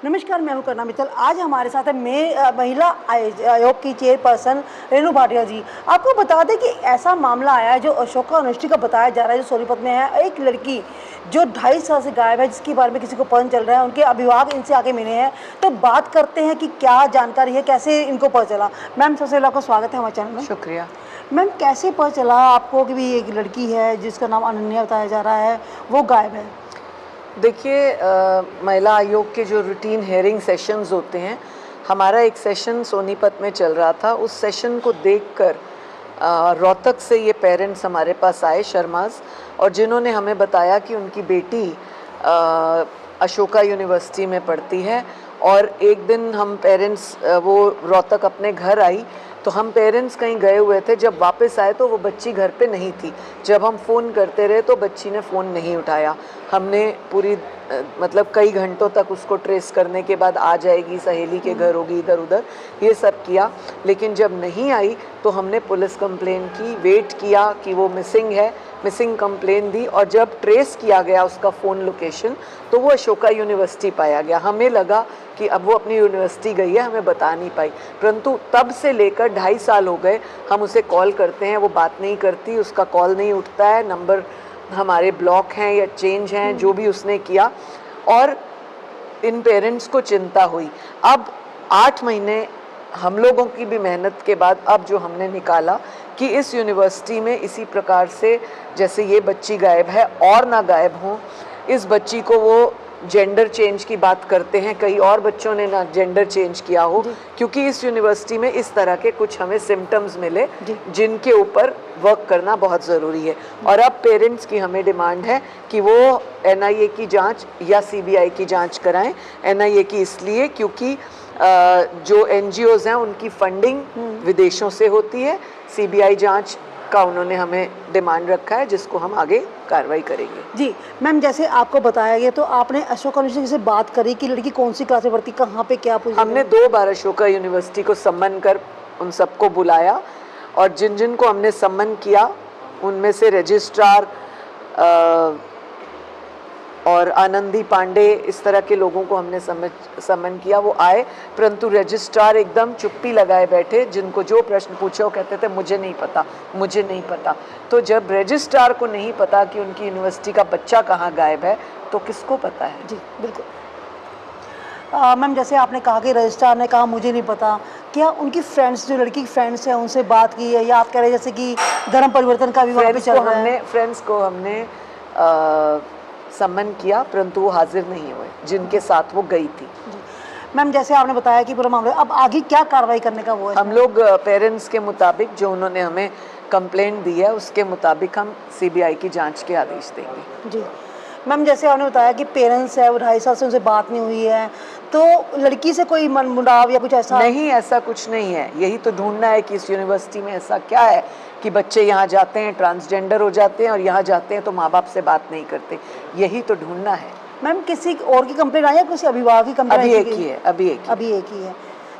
नमस्कार, मैं हूं करना मित्तल। आज हमारे साथ है महिला आयोग की चेयरपर्सन रेणु भाटिया जी। आपको बता दें कि ऐसा मामला आया है जो अशोका यूनिवर्सिटी का बताया जा रहा है, जो सोनीपत में है। एक लड़की जो 2.5 साल से गायब है, जिसके बारे में किसी को पता चल रहा है। उनके अभिभावक इनसे आगे मिले हैं, तो बात करते हैं कि क्या जानकारी है, कैसे इनको पता चला। मैम, सबसे पहले आपका स्वागत है हमारे चैनल में। शुक्रिया। मैम, कैसे पता चला आपको कि भी एक लड़की है जिसका नाम अनन्या बताया जा रहा है, वो गायब है? देखिए, महिला आयोग के जो रूटीन हेयरिंग सेशंस होते हैं, हमारा एक सेशन सोनीपत में चल रहा था। उस सेशन को देखकर रोहतक से ये पेरेंट्स हमारे पास आए, शर्माज, और जिन्होंने हमें बताया कि उनकी बेटी अशोका यूनिवर्सिटी में पढ़ती है। और एक दिन हम पेरेंट्स वो रोहतक अपने घर आई, तो हम पेरेंट्स कहीं गए हुए थे। जब वापस आए तो वो बच्ची घर पे नहीं थी। जब हम फ़ोन करते रहे तो बच्ची ने फ़ोन नहीं उठाया। हमने पूरी मतलब कई घंटों तक उसको ट्रेस करने के बाद आ जाएगी, सहेली के घर होगी, इधर उधर, ये सब किया। लेकिन जब नहीं आई तो हमने पुलिस कंप्लेन की, वेट किया कि वो मिसिंग है, मिसिंग कंप्लेन दी। और जब ट्रेस किया गया उसका फ़ोन लोकेशन, तो वो अशोका यूनिवर्सिटी पाया गया। हमें लगा कि अब वो अपनी यूनिवर्सिटी गई है, हमें बता नहीं पाई। परंतु तब से लेकर 2.5 साल हो गए, हम उसे कॉल करते हैं, वो बात नहीं करती, उसका कॉल नहीं उठता है, नंबर हमारे ब्लॉक हैं या चेंज हैं, जो भी उसने किया। और इन पेरेंट्स को चिंता हुई। अब 8 महीने हम लोगों की भी मेहनत के बाद अब जो हमने निकाला कि इस यूनिवर्सिटी में इसी प्रकार से जैसे ये बच्ची गायब है और ना गायब हों। इस बच्ची को वो जेंडर चेंज की बात करते हैं, कई और बच्चों ने ना जेंडर चेंज किया हो, क्योंकि इस यूनिवर्सिटी में इस तरह के कुछ हमें सिम्टम्स मिले जिनके ऊपर वर्क करना बहुत ज़रूरी है। और अब पेरेंट्स की हमें डिमांड है कि वो एनआईए की जांच या सीबीआई की जांच कराएं। एनआईए की इसलिए क्योंकि जो एनजीओज हैं उनकी फंडिंग विदेशों से होती है। सीबीआई जांच का उन्होंने हमें डिमांड रखा है, जिसको हम आगे कार्रवाई करेंगे। जी मैम, जैसे आपको बताया गया, तो आपने अशोका यूनिवर्सिटी से बात करी कि लड़की कौन सी क्लास में पढ़ती, कहाँ पे क्या पूछा? हमने 2 बार अशोका यूनिवर्सिटी को सम्मन कर उन सबको बुलाया, और जिन जिन को हमने सम्मन किया उनमें से रजिस्ट्रार और आनंदी पांडे, इस तरह के लोगों को हमने सम्मन किया। वो आए, परंतु रजिस्ट्रार एकदम चुप्पी लगाए बैठे। जिनको जो प्रश्न पूछे वो कहते थे मुझे नहीं पता, मुझे नहीं पता। तो जब रजिस्ट्रार को नहीं पता कि उनकी यूनिवर्सिटी का बच्चा कहाँ गायब है, तो किसको पता है? जी बिल्कुल। मैम, जैसे आपने कहा कि रजिस्ट्रार ने कहा मुझे नहीं पता, क्या उनकी फ्रेंड्स, जो लड़की की फ्रेंड्स हैं, उनसे बात की है, या आप कह रहे हैं जैसे कि धर्म परिवर्तन का भी वहाँ पे चल रहा है? फ्रेंड्स को हमने सम्मन किया, परंतु वो हाजिर नहीं हुए जिनके साथ वो गई थी। मैम, जैसे आपने बताया कि पूरा मामला, अब आगे क्या कार्रवाई करने का वो है? हम लोग पेरेंट्स के मुताबिक, जो उन्होंने हमें कंप्लेंट दी है, उसके मुताबिक हम सीबीआई की जांच के आदेश देंगे। जी मैम, जैसे आपने बताया कि पेरेंट्स है, वो 2.5 साल से उनसे बात नहीं हुई है, तो लड़की से कोई मनमुटाव या कुछ ऐसा? नहीं, ऐसा कुछ नहीं है। यही तो ढूंढना है कि इस यूनिवर्सिटी में ऐसा क्या है कि बच्चे यहाँ जाते हैं, ट्रांसजेंडर हो जाते हैं, और यहाँ जाते हैं तो माँ बाप से बात नहीं करते। यही तो ढूंढना है। मैम, किसी और की कंप्लेंट आई है, किसी अभिभावक की कंप्लेंट? अभी एक ही है, अभी एक ही है।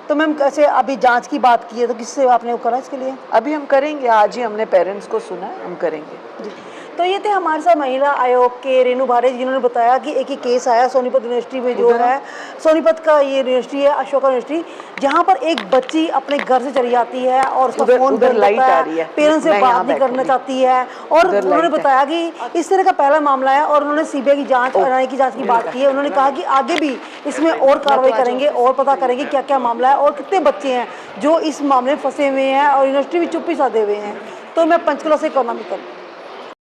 तो मैम, कैसे अभी जांच की बात की है, तो किससे आपने वो करा इसके लिए? अभी हम करेंगे, आज ही हमने पेरेंट्स को सुना है, हम करेंगे। जी, तो ये थे हमारे साथ महिला आयोग के रेणु भाटिया, जिन्होंने बताया कि एक ही केस आया सोनीपत यूनिवर्सिटी में, जो है सोनीपत का ये यूनिवर्सिटी है, अशोका यूनिवर्सिटी, जहाँ पर एक बच्ची अपने घर से चली जाती है और उसका फोन बंद होता है, पेरेंट्स से बात नहीं करना चाहती है। और उन्होंने बताया कि इस तरह का पहला मामला है, और उन्होंने सीबीआई की जाँच, एनआईए की जाँच की बात की है। उन्होंने कहा कि आगे भी इसमें और कार्रवाई करेंगे और पता करेंगे क्या क्या मामला है और कितने बच्चे हैं जो इस मामले में फंसे हुए हैं, और यूनिवर्सिटी भी चुप्पी साधे हुए हैं। तो मैं पंचकुला से करना मित्तल।